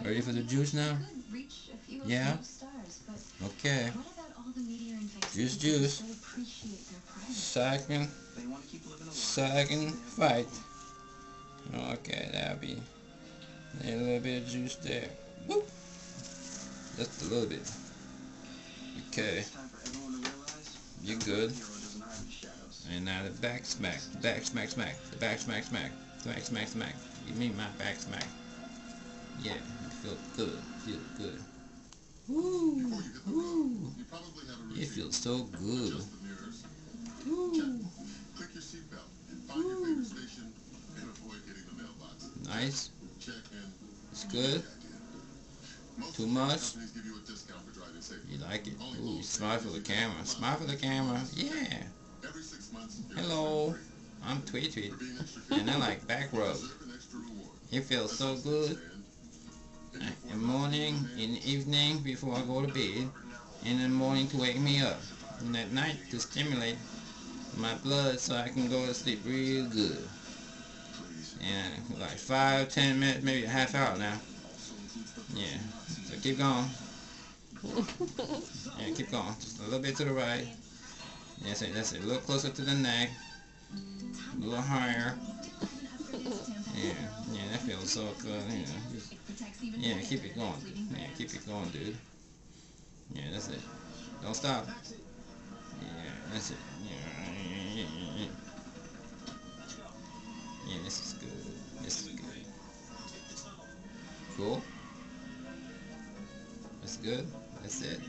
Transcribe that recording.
Ready for the juice now? Yeah? Okay. Juice. Second fight. Okay, that'll be a little bit of juice there. Whoop. Just a little bit. Okay. You're good. And now the back smack. The back smack smack. The back smack smack. Smack smack smack. Give me my back smack. Yeah, it feels good. Feel good. Woo! Woo! It feels so good. Woo! Woo! Nice. It's good. Too much? You like it? Ooh, smile for the camera. Smile for the camera. Yeah. Hello. I'm Tweety, and I like back rub. It feels so good. In the morning, in the evening before I go to bed, in the morning to wake me up, and at night to stimulate my blood so I can go to sleep real good. And like 5-10 minutes, maybe a half hour now. Yeah. So keep going. Yeah, keep going. Just a little bit to the right. That's it. That's it. A little closer to the neck. A little higher. Yeah. Yeah, that feels so good. You know. Just, yeah, keep it going. Yeah, keep it going, dude. Yeah, that's it. Don't stop. Yeah, that's it. Yeah, yeah, this is good. This is good. Cool. That's good. That's it.